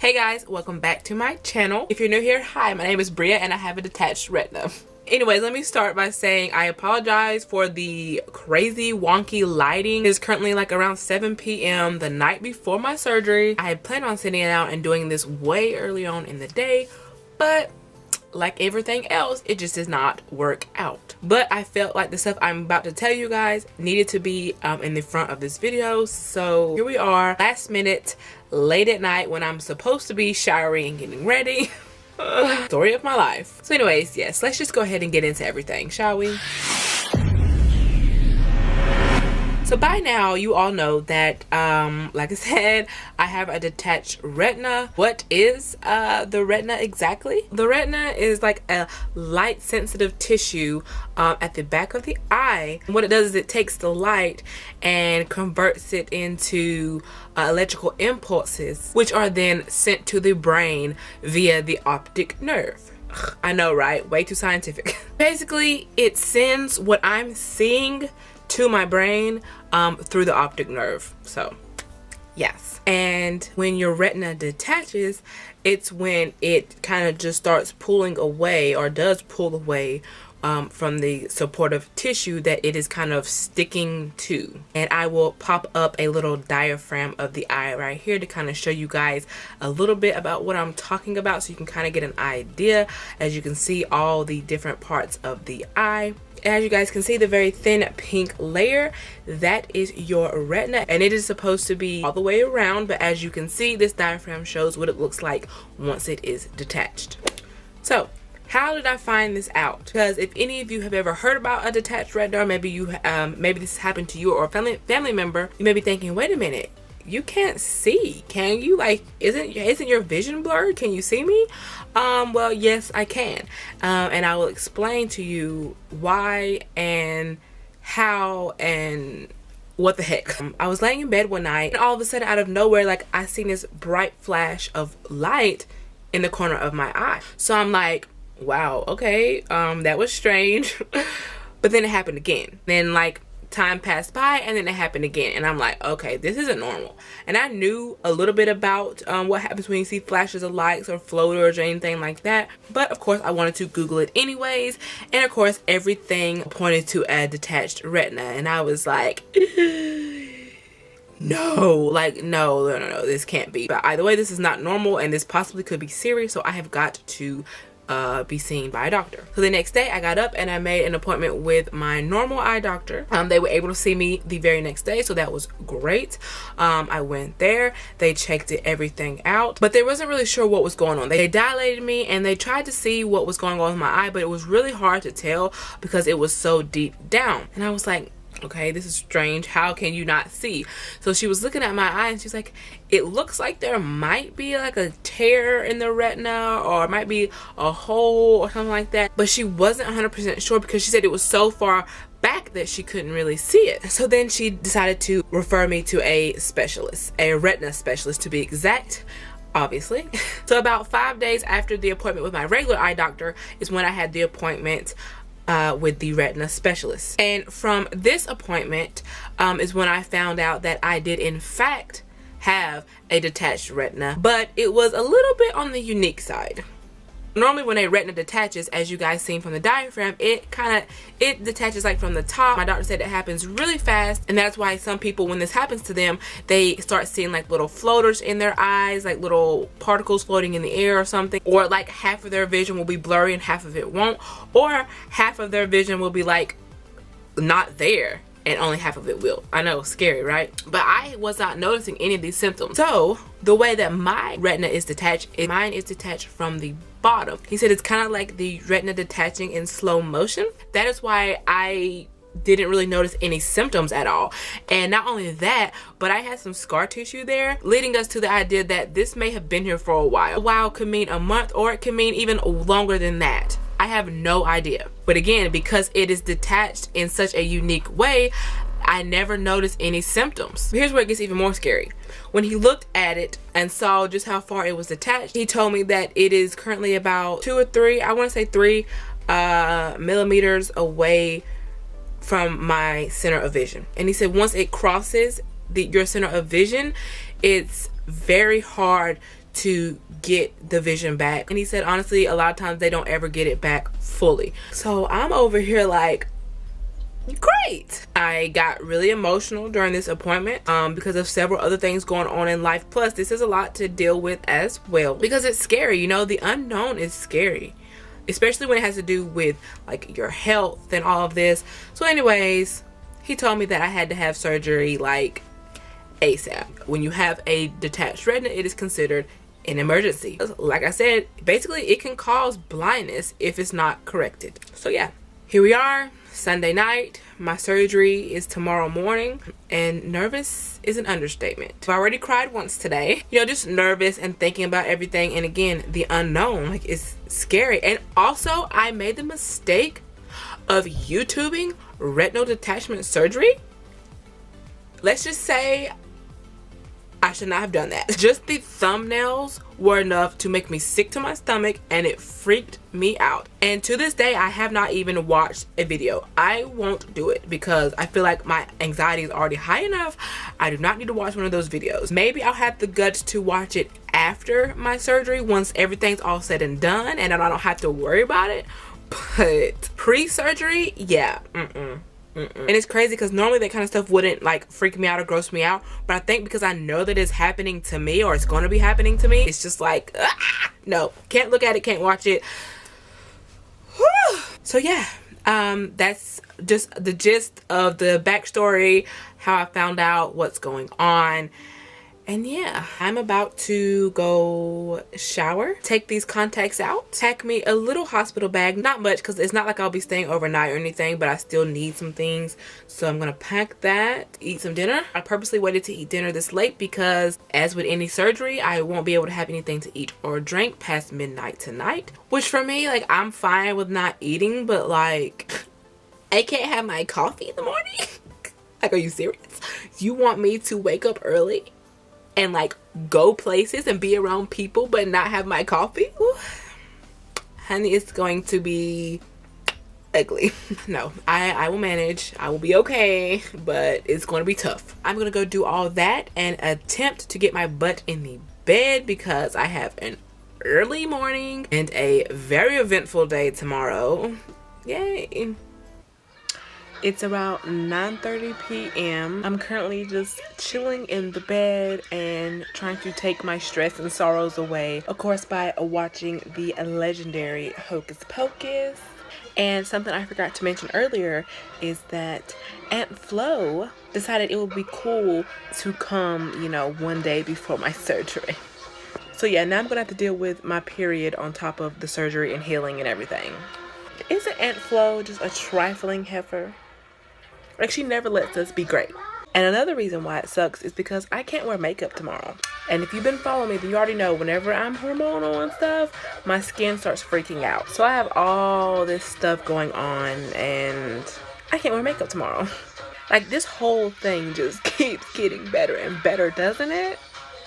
Hey guys, welcome back to my channel. If you're new here, hi, my name is Bria and I have a detached retina. Anyways, let me start by saying I apologize for the crazy wonky lighting. It's currently like around 7 p.m. the night before my surgery. I had planned on sitting out and doing this way early on in the day, but like everything else, it just does not work out. But I felt like the stuff I'm about to tell you guys needed to be in the front of this video. So here we are, last minute, late at night when I'm supposed to be showering and getting ready. Story of my life. So anyways, yes, let's just go ahead and get into everything, shall we? So by now, you all know that, like I said, I have a detached retina. What is the retina exactly? The retina is like a light sensitive tissue at the back of the eye. And what it does is it takes the light and converts it into electrical impulses, which are then sent to the brain via the optic nerve. I know, right? Way too scientific. Basically, it sends what I'm seeing to my brain through the optic nerve. So yes, and when your retina detaches, it's when it kind of just starts pulling away, or does pull away from the supportive tissue that it is kind of sticking to. And I will pop up a little diaphragm of the eye right here to kind of show you guys a little bit about what I'm talking about, so you can kind of get an idea. As you can see, all the different parts of the eye. As you guys can see, the very thin pink layer, that is your retina, and it is supposed to be all the way around, but as you can see, this diaphragm shows what it looks like once it is detached. So how did I find this out? Because if any of you have ever heard about a detached retina, or maybe you maybe this happened to you or a family member, you may be thinking, wait a minute, you can't see, can you? Like, isn't your vision blurred? Can you see me? Well, yes, I can, and I will explain to you why and how and what the heck. I was laying in bed one night, and all of a sudden, out of nowhere, like, I seen this bright flash of light in the corner of my eye. So I'm like, wow, okay, that was strange. But then it happened again. Then, like, time passed by, and then it happened again, and I'm like, okay, this isn't normal. And I knew a little bit about what happens when you see flashes of lights or floaters or anything like that, but of course I wanted to Google it anyways, and of course everything pointed to a detached retina, and I was like, no, like, no, this can't be. But either way, this is not normal, and this possibly could be serious, so I have got to be seen by a doctor. So the next day I got up and I made an appointment with my normal eye doctor. They were able to see me the very next day, so that was great. I went there, they checked everything out, but they wasn't really sure what was going on. They dilated me and they tried to see what was going on with my eye, but it was really hard to tell because it was so deep down. And I was like, okay, this is strange. How can you not see? So she was looking at my eye and she's like, it looks like there might be like a tear in the retina, or it might be a hole or something like that. But she wasn't 100% sure because she said it was so far back that she couldn't really see it. So then she decided to refer me to a specialist, a retina specialist to be exact, obviously. So about 5 days after the appointment with my regular eye doctor is when I had the appointment with the retina specialist. And from this appointment is when I found out that I did in fact have a detached retina, but it was a little bit on the unique side. Normally when a retina detaches, as you guys seen from the diaphragm, it detaches like from the top. My doctor said it happens really fast, and that's why some people, when this happens to them, they start seeing like little floaters in their eyes, like little particles floating in the air or something, or like half of their vision will be blurry and half of it won't, or half of their vision will be like not there and only half of it will. I know, scary, right? But I was not noticing any of these symptoms. So the way that my retina is detached, mine is detached from the bottom. He said it's kind of like the retina detaching in slow motion. That is why I didn't really notice any symptoms at all. And not only that, but I had some scar tissue there, leading us to the idea that this may have been here for a while. A while could mean a month, or it could mean even longer than that. I have no idea. But again, because it is detached in such a unique way, I never noticed any symptoms. Here's where it gets even more scary. When he looked at it and saw just how far it was detached, he told me that it is currently about 2 or 3, I want to say 3 millimeters away from my center of vision. And he said once it crosses your center of vision, it's very hard to get the vision back. And he said, honestly, a lot of times they don't ever get it back fully. So I'm over here like, great. I got really emotional during this appointment because of several other things going on in life. Plus, this is a lot to deal with as well because it's scary. You know, the unknown is scary, especially when it has to do with like your health and all of this. So anyways, he told me that I had to have surgery like ASAP. When you have a detached retina, it is considered an emergency. Like I said, basically it can cause blindness if it's not corrected. So yeah, here we are, Sunday night. My surgery is tomorrow morning, and nervous is an understatement. I've already cried once today. You know, just nervous and thinking about everything, and again, the unknown, like, it's scary. And also, I made the mistake of YouTubing retinal detachment surgery. Let's just say I should not have done that. Just the thumbnails were enough to make me sick to my stomach, and it freaked me out. And to this day, I have not even watched a video. I won't do it because I feel like my anxiety is already high enough. I do not need to watch one of those videos. Maybe I'll have the guts to watch it after my surgery once everything's all said and done and I don't have to worry about it. But pre-surgery, yeah, And it's crazy because normally that kind of stuff wouldn't like freak me out or gross me out, but I think because I know that it's happening to me or it's going to be happening to me, it's just like, no, can't look at it, can't watch it. So yeah, that's just the gist of the backstory, how I found out what's going on. And yeah, I'm about to go shower, take these contacts out, pack me a little hospital bag. Not much because it's not like I'll be staying overnight or anything, but I still need some things. So I'm going to pack that, eat some dinner. I purposely waited to eat dinner this late because as with any surgery, I won't be able to have anything to eat or drink past midnight tonight. Which for me, like, I'm fine with not eating, but like, I can't have my coffee in the morning. Like, are you serious? You want me to wake up early and like go places and be around people but not have my coffee? Ooh. Honey, it's going to be ugly. No, I will manage. I will be okay, but it's going to be tough. I'm going to go do all that and attempt to get my butt in the bed because I have an early morning and a very eventful day tomorrow. Yay. It's about 9:30 p.m. I'm currently just chilling in the bed and trying to take my stress and sorrows away, of course, by watching the legendary Hocus Pocus. And something I forgot to mention earlier is that Aunt Flo decided it would be cool to come, you know, one day before my surgery. So yeah, now I'm gonna have to deal with my period on top of the surgery and healing and everything. Isn't Aunt Flo just a trifling heifer? Like, she never lets us be great. And another reason why it sucks is because I can't wear makeup tomorrow. And if you've been following me, then you already know whenever I'm hormonal and stuff, my skin starts freaking out. So I have all this stuff going on and I can't wear makeup tomorrow. Like, this whole thing just keeps getting better and better, doesn't it?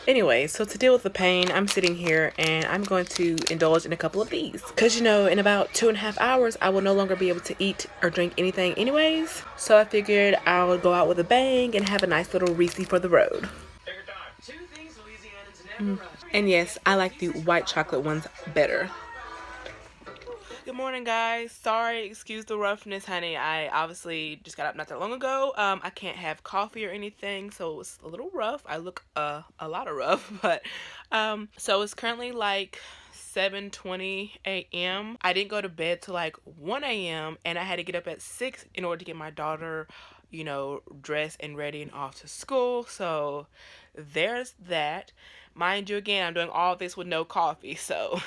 Anyway, so to deal with the pain, I'm sitting here and I'm going to indulge in a couple of these. Because, you know, in about 2.5 hours, I will no longer be able to eat or drink anything anyways. So I figured I would go out with a bang and have a nice little Reese for the road. And yes, I like the white chocolate ones better. Good morning, guys. Sorry, excuse the roughness, honey. I obviously just got up not that long ago. I can't have coffee or anything, so it's a little rough. I look a lot of rough, but so it's currently like 7:20 a.m. I didn't go to bed till like 1 a.m. and I had to get up at 6 in order to get my daughter, you know, dressed and ready and off to school. So there's that. Mind you, again, I'm doing all this with no coffee, so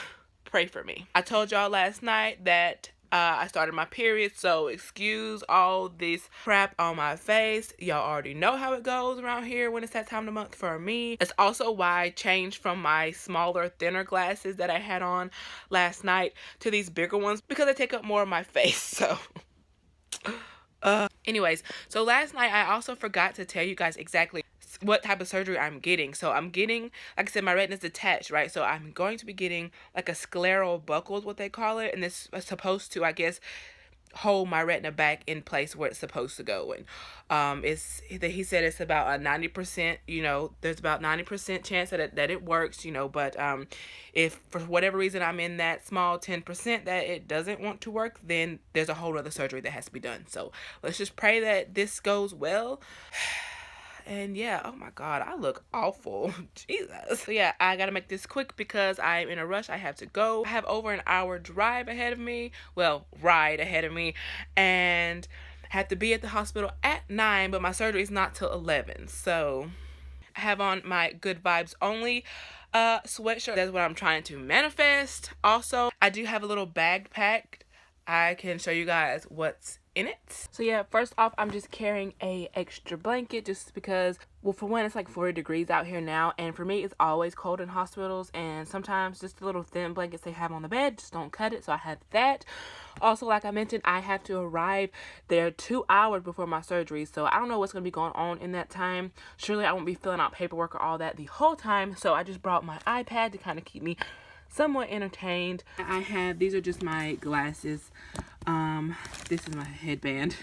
pray for me. I told y'all last night that I started my period, so excuse all this crap on my face. Y'all already know how it goes around here when it's that time of the month for me. It's also why I changed from my smaller, thinner glasses that I had on last night to these bigger ones because they take up more of my face, so anyways, so last night I also forgot to tell you guys exactly what type of surgery I'm getting. So I'm getting, like I said, my retina's detached, right? So I'm going to be getting like a scleral buckle is what they call it, and this is supposed to, I guess, hold my retina back in place where it's supposed to go. And he said it's about a 90%, you know, there's about 90% chance that it works, you know, but if for whatever reason I'm in that small 10% that it doesn't want to work, then there's a whole other surgery that has to be done. So let's just pray that this goes well. And yeah, oh my god, I look awful. Jesus. So yeah, I gotta make this quick because I'm in a rush. I have to go. I have over an hour drive ahead of me. Well, ride ahead of me. And have to be at the hospital at 9, but my surgery is not till 11. So I have on my good vibes only sweatshirt. That's what I'm trying to manifest. Also, I do have a little bag packed. I can show you guys what's in it. So yeah, first off, I'm just carrying a extra blanket just because, well, for one, it's like 40 degrees out here now, and for me it's always cold in hospitals, and sometimes just the little thin blankets they have on the bed just don't cut it, so I have that. Also, like I mentioned, I have to arrive there 2 hours before my surgery, so I don't know what's going to be going on in that time. Surely I won't be filling out paperwork or all that the whole time, so I just brought my iPad to kind of keep me somewhat entertained. I have, these are just my glasses. This is my headband.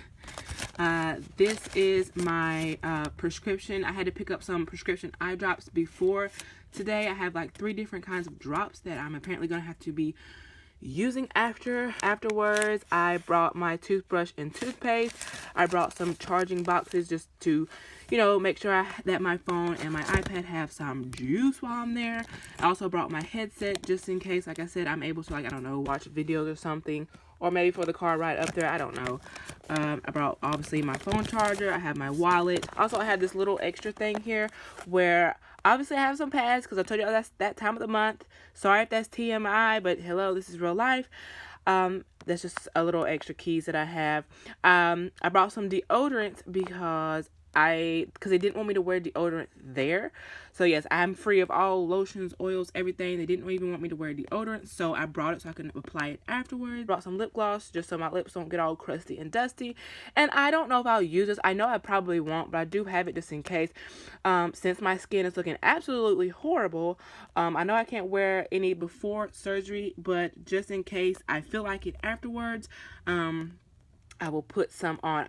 This is my prescription. I had to pick up some prescription eye drops before today. I have like 3 different kinds of drops that I'm apparently gonna have to be using afterwards. I brought my toothbrush and toothpaste. I brought some charging boxes just to, you know, make sure that my phone and my iPad have some juice while I'm there. I also brought my headset just in case, like I said, I'm able to, like, I don't know, watch videos or something, or maybe for the car ride up there, I don't know. I brought obviously my phone charger. I have my wallet. Also, I had this little extra thing here where obviously I have some pads because I told you that's that time of the month. Sorry if that's TMI, but hello, this is real life. That's just a little extra keys that I have. I brought some deodorants because they didn't want me to wear deodorant there. So yes, I'm free of all lotions, oils, everything. They didn't even want me to wear deodorant, so I brought it so I can apply it afterwards. Brought some lip gloss just so my lips don't get all crusty and dusty. And I don't know if I'll use this. I know I probably won't, but I do have it just in case. Since my skin is looking absolutely horrible, I know I can't wear any before surgery, but just in case I feel like it afterwards, I will put some on.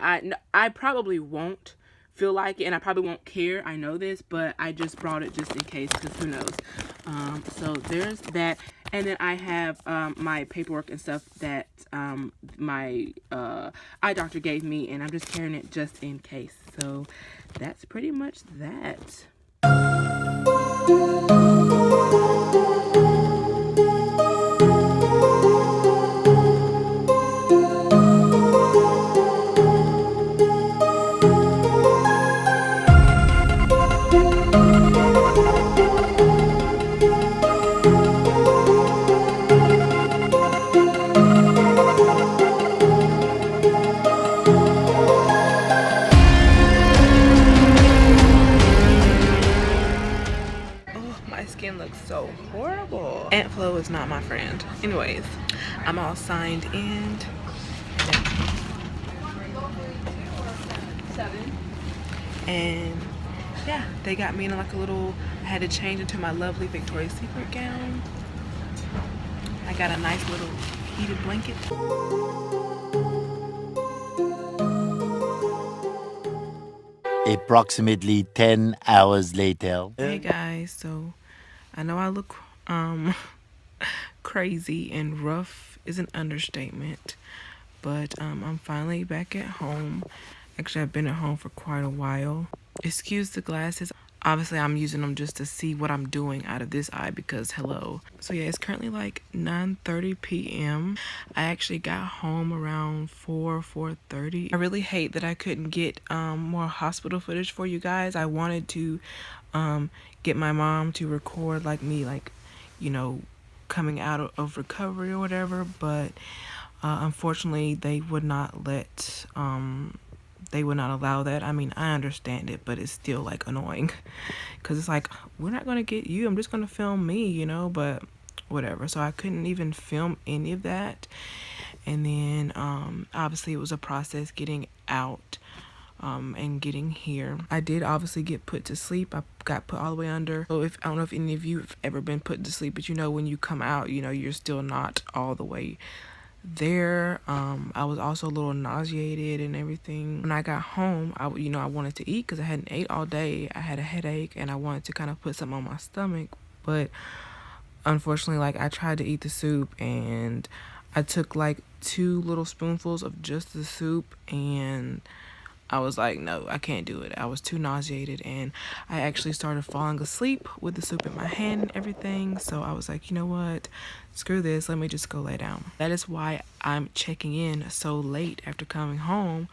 I probably won't feel like it, and I probably won't care. I know this, but I just brought it just in case, because who knows. So there's that. And then I have my paperwork and stuff that my eye doctor gave me, and I'm just carrying it just in case. So that's pretty much that. So horrible. Ant flow is not my friend. Anyways, I'm all signed in. And yeah, they got me in like a little, I had to change into my lovely Victoria's Secret gown. I got a nice little heated blanket. Approximately 10 hours later. Hey guys, so I know I look crazy, and rough is an understatement, but I'm finally back at home. Actually, I've been at home for quite a while. Excuse the glasses. Obviously, I'm using them just to see what I'm doing out of this eye because hello. So yeah, it's currently like 9:30 p.m. I actually got home around 4:30. I really hate that I couldn't get more hospital footage for you guys. I wanted to get my mom to record like me, like, you know, coming out of recovery or whatever, but unfortunately they would not allow that. I mean, I understand it, but it's still like annoying because it's like, we're not gonna get you, I'm just gonna film me, you know, but whatever. So I couldn't even film any of that. And then obviously it was a process getting out and getting here. I did obviously get put to sleep. I got put all the way under. So I don't know if any of you have ever been put to sleep, but you know, when you come out, you know, you're still not all the way there. I was also a little nauseated and everything. When I got home, I wanted to eat because I hadn't ate all day. I had a headache and I wanted to kind of put something on my stomach, but unfortunately, like, I tried to eat the soup and I took like 2 little spoonfuls of just the soup, and I was like, no, I can't do it. I was too nauseated, and I actually started falling asleep with the soup in my hand and everything. So I was like, you know what? Screw this. Let me just go lay down. That is why I'm checking in so late after coming home,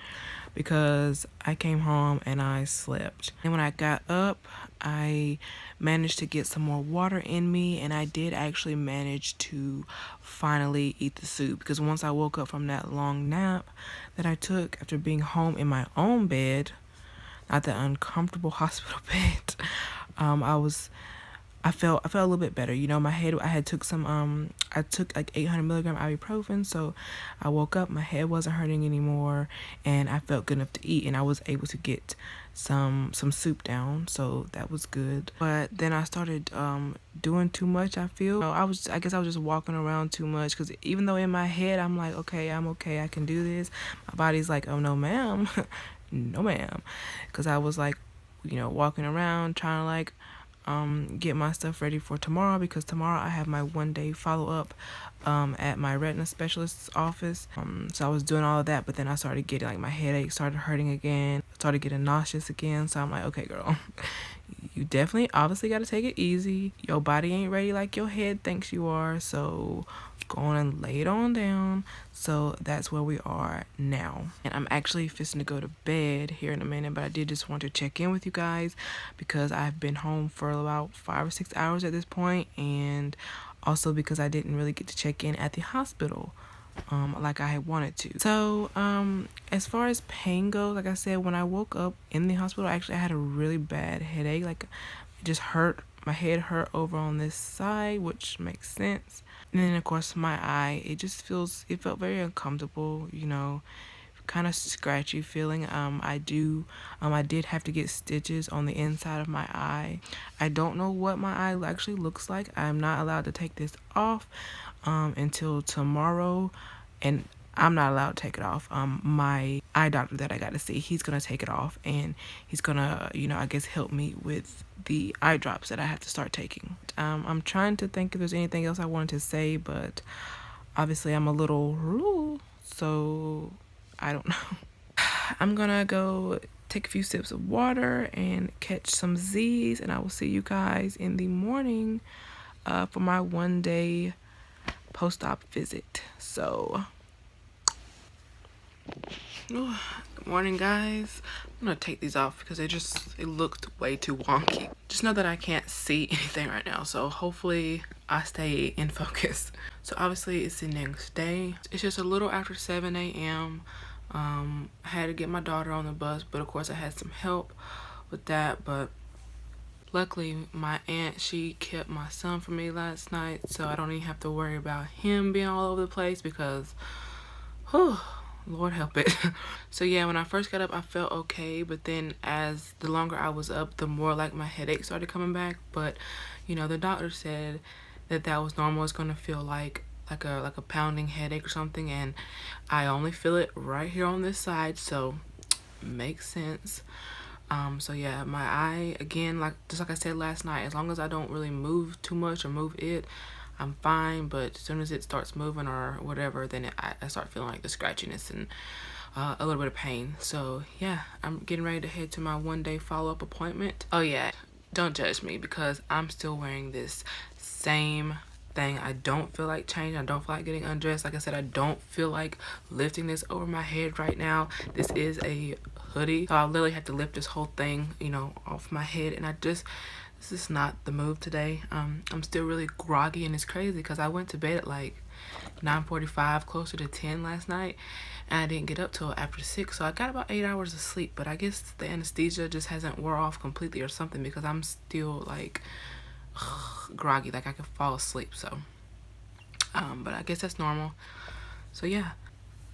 because I came home and I slept. And when I got up, I managed to get some more water in me, and I did actually manage to finally eat the soup, because once I woke up from that long nap that I took after being home in my own bed, not that uncomfortable hospital bed, I felt a little bit better. My head, I took like 800 milligram ibuprofen, so I woke up, my head wasn't hurting anymore, and I felt good enough to eat, and I was able to get some soup down, so that was good. But then I started doing too much, I feel. I guess I was just walking around too much, because even though in my head I'm like, okay, I'm okay, I can do this, my body's like, oh no ma'am. No ma'am, because I was like, walking around trying to like get my stuff ready for tomorrow, because tomorrow I have my 1-day follow-up at my retina specialist's office. So I was doing all of that, but then I started getting like my headache started hurting again, started getting nauseous again. So I'm like, okay girl, you definitely obviously got to take it easy. Your body ain't ready like your head thinks you are, so go on and lay it on down. So that's where we are now, and I'm actually fixing to go to bed here in a minute, but I did just want to check in with you guys because I've been home for about 5 or 6 hours at this point, and also because I didn't really get to check in at the hospital like I had wanted to. So as far as pain goes, like I said, when I woke up in the hospital, actually I had a really bad headache. Like, it just hurt, my head hurt over on this side, which makes sense. And then of course my eye, it felt very uncomfortable, kind of scratchy feeling. I did have to get stitches on the inside of my eye. I don't know what my eye actually looks like. I'm not allowed to take this off until tomorrow, and I'm not allowed to take it off. My eye doctor that I got to see, he's gonna take it off, and he's gonna, I guess, help me with the eye drops that I have to start taking. I'm trying to think if there's anything else I wanted to say, but obviously I'm a little, so I don't know. I'm gonna go take a few sips of water and catch some Z's, and I will see you guys in the morning for my 1-day post-op visit. So good morning, guys. I'm gonna take these off because it looked way too wonky. Just know that I can't see anything right now, so hopefully I stay in focus. So obviously it's the next day. It's just a little after 7 a.m. I had to get my daughter on the bus, but of course I had some help with that. But luckily my aunt, she kept my son for me last night, so I don't even have to worry about him being all over the place, because whew, Lord help it. So yeah, when I first got up I felt okay, but then as the longer I was up, the more like my headache started coming back. But the doctor said that was normal. It's gonna feel like a pounding headache or something, and I only feel it right here on this side, so makes sense. So yeah, my eye, again, just like I said last night, as long as I don't really move too much or move it, I'm fine. But as soon as it starts moving or whatever, then I start feeling like the scratchiness and a little bit of pain. So yeah, I'm getting ready to head to my 1-day follow-up appointment. Oh yeah, don't judge me because I'm still wearing this same thing. I don't feel like changing. I don't feel like getting undressed. Like I said, I don't feel like lifting this over my head right now. This is a hoodie, so I literally have to lift this whole thing, off my head, and this is not the move today. I'm still really groggy, and it's crazy because I went to bed at like 9:45, closer to 10 last night, and I didn't get up till after 6, so I got about 8 hours of sleep. But I guess the anesthesia just hasn't wore off completely or something, because I'm still like groggy, like I could fall asleep. So but I guess that's normal. So yeah,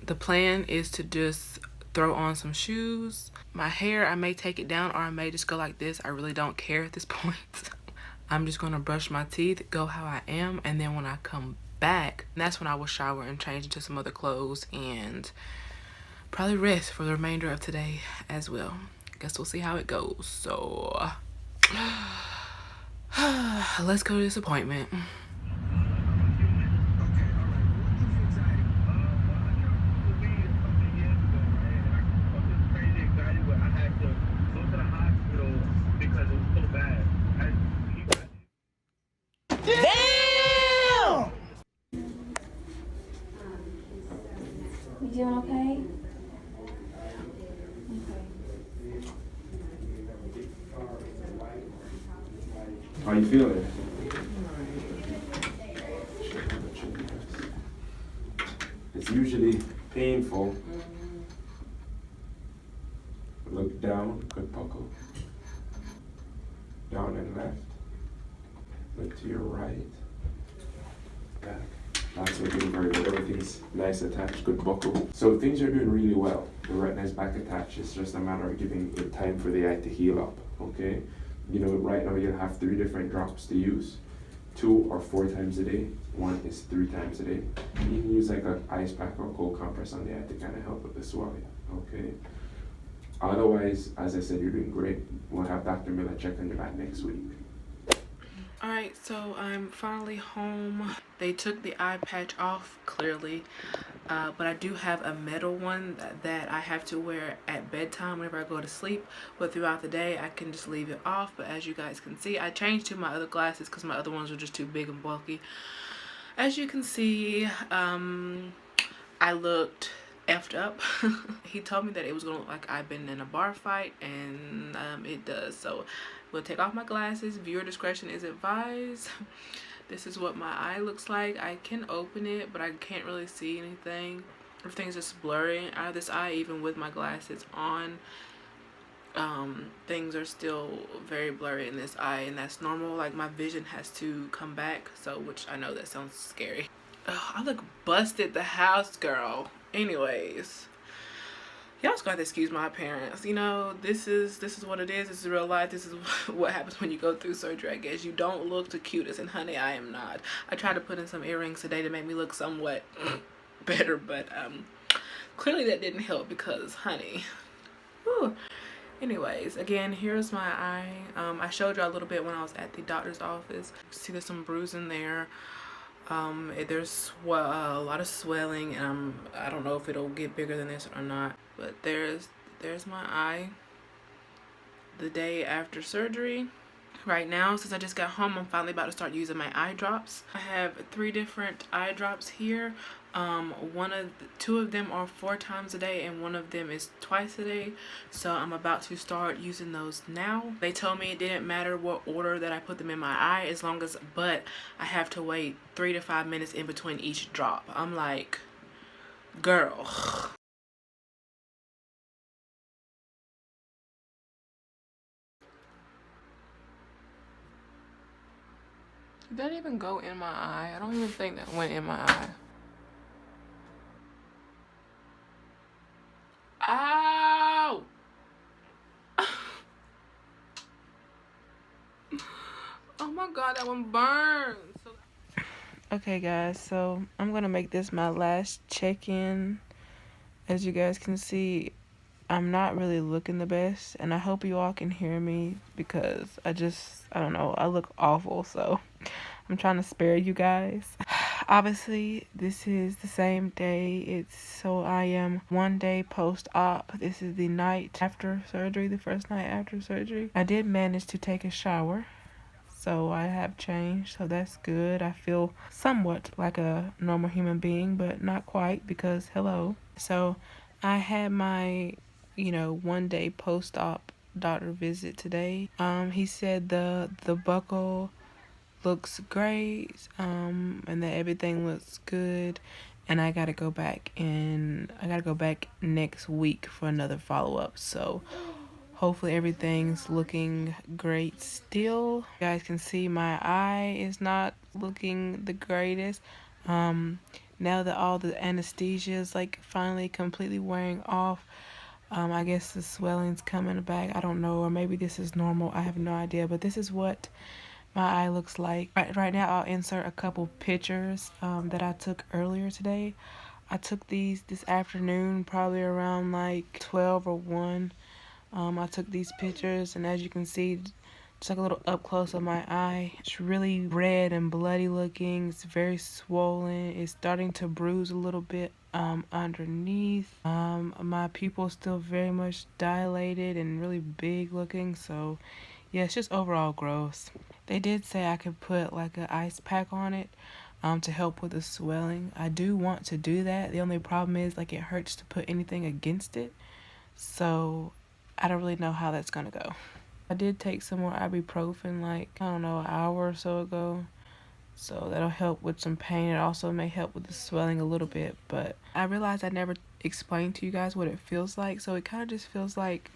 the plan is to just throw on some shoes. My hair, I may take it down or I may just go like this. I really don't care at this point. I'm just gonna brush my teeth, go how I am, and then when I come back, and that's when I will shower and change into some other clothes and probably rest for the remainder of today as well. Guess we'll see how it goes. So let's go to this appointment. Damn! You doing okay? How you feeling? It's usually painful. Look down, good buckle. Down and left. Look to your right. Back. That's looking very good. Everything's nice attached, good buckle. So things are doing really well. The retina is back attached. It's just a matter of giving it time for the eye to heal up, okay? You know, right now you'll have 3 different drops to use. 2 or 4 times a day. 1 is 3 times a day. You can use like an ice pack or a cold compress on the eye to kind of help with the swelling, okay? Otherwise, as I said, you're doing great. We'll have Dr. Miller check on you back next week. Alright, so I'm finally home. They took the eye patch off, clearly. But I do have a metal one that I have to wear at bedtime whenever I go to sleep. But throughout the day, I can just leave it off. But as you guys can see, I changed to my other glasses because my other ones were just too big and bulky. As you can see, I looked effed up. He told me that it was gonna look like I've been in a bar fight, and it does. So we'll take off my glasses. Viewer discretion is advised. This is what my eye looks like. I can open it, but I can't really see anything. Everything's just blurry out of this eye, even with my glasses on. Things are still very blurry in this eye, and that's normal. Like, my vision has to come back, so, which I know that sounds scary. Ugh, I look busted the house, girl. Anyways, y'all just gotta excuse my appearance. You know, this is what it is. This is real life. This is what happens when you go through surgery, I guess. You don't look the cutest, and honey, I am not. I tried to put in some earrings today to make me look somewhat better, but clearly that didn't help because, honey, whew. Anyways, again, here's my eye. I showed you a little bit when I was at the doctor's office. See, there's some bruising there. There's a lot of swelling, and I don't know if it'll get bigger than this or not. But there's my eye the day after surgery. Right now, since I just got home, I'm finally about to start using my eye drops. I have 3 different eye drops here. 2 of them are 4 times a day, and 1 of them is twice a day. So I'm about to start using those now. They told me it didn't matter what order that I put them in my eye, but I have to wait 3 to 5 minutes in between each drop. I'm like, girl. Did that even go in my eye? I don't even think that went in my eye. Ow! Oh my god, that one burns. Okay guys, so I'm gonna make this my last check-in. As you guys can see, I'm not really looking the best, and I hope you all can hear me because I don't know, I look awful, so I'm trying to spare you guys. Obviously, this is the same day. So I am 1 day post-op. This is the night after surgery, the first night after surgery. I did manage to take a shower, so I have changed, so that's good. I feel somewhat like a normal human being, but not quite because hello. So I had my 1 day post-op doctor visit today. He said the buckle looks great, and that everything looks good, and I gotta go back next week for another follow-up. So hopefully everything's looking great still. You guys can see my eye is not looking the greatest. Now that all the anesthesia is like finally completely wearing off, I guess the swelling's coming back. I don't know, or maybe this is normal. I have no idea, but this is what my eye looks like. Right now I'll insert a couple pictures that I took earlier today. I took these this afternoon, probably around like 12 or 1. I took these pictures, and as you can see, just like a little up close of my eye. It's really red and bloody looking. It's very swollen. It's starting to bruise a little bit underneath. My pupil's still very much dilated and really big looking, so yeah, it's just overall gross. They did say I could put like an ice pack on it to help with the swelling. I do want to do that. The only problem is like it hurts to put anything against it, so I don't really know how that's gonna go. I did take some more ibuprofen like, I don't know, an hour or so ago, so that'll help with some pain. It also may help with the swelling a little bit, but I realized I never explained to you guys what it feels like, so it kind of just feels like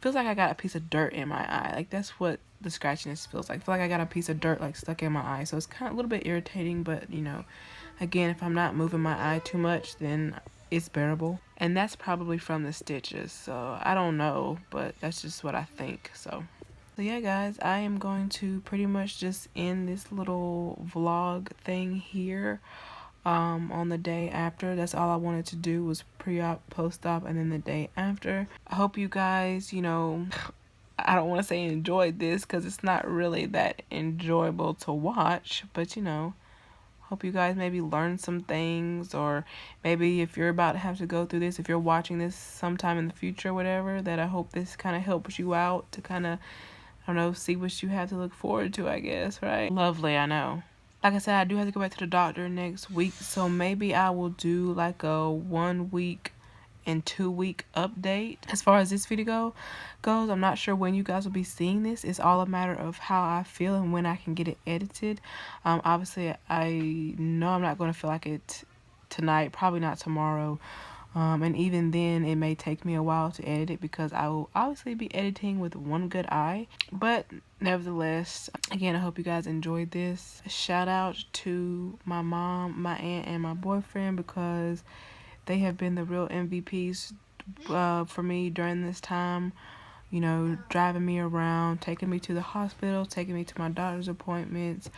I got a piece of dirt in my eye. Like, that's what the scratchiness feels like. I feel like I got a piece of dirt like stuck in my eye, so it's kind of a little bit irritating, but you know, again, if I'm not moving my eye too much, then it's bearable. And that's probably from the stitches, so I don't know, but that's just what I think. So yeah, guys, I am going to pretty much just end this little vlog thing here on the day after. That's all I wanted to do, was pre-op, post-op, and then the day after. I hope you guys, you know, I don't want to say enjoyed this because it's not really that enjoyable to watch, but you know, hope you guys maybe learn some things, or maybe if you're about to have to go through this, if you're watching this sometime in the future or whatever, that I hope this kind of helps you out to kind of, I don't know, see what you have to look forward to, I guess, right? Lovely, I know. Like I said, I do have to go back to the doctor next week, so maybe I will do like a 1 week and 2 week update as far as this video goes. I'm not sure when you guys will be seeing this. It's all a matter of how I feel and when I can get it edited. Obviously I know I'm not going to feel like it tonight, probably not tomorrow, and even then it may take me a while to edit it because I will obviously be editing with one good eye. But nevertheless, again, I hope you guys enjoyed this. Shout out to my mom, my aunt, and my boyfriend, because they have been the real MVPs for me during this time. You know, driving me around, taking me to the hospital, taking me to my doctor's appointments,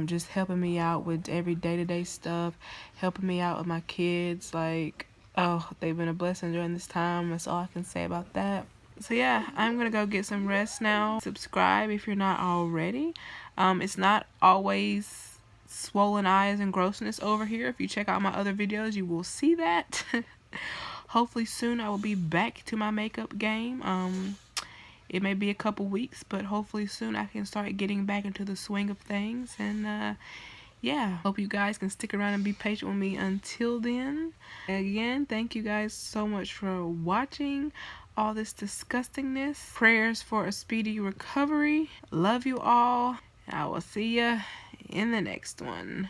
just helping me out with every day-to-day stuff, helping me out with my kids. Like, oh, they've been a blessing during this time. That's all I can say about that. So yeah, I'm gonna go get some rest now. Subscribe if you're not already. It's not always swollen eyes and grossness over here. If you check out my other videos, you will see that. Hopefully soon I will be back to my makeup game. It may be a couple weeks, but hopefully soon I can start getting back into the swing of things. And yeah, hope you guys can stick around and be patient with me until then. Again, thank you guys so much for watching all this disgustingness. Prayers for a speedy recovery. Love you all. I will see ya in the next one.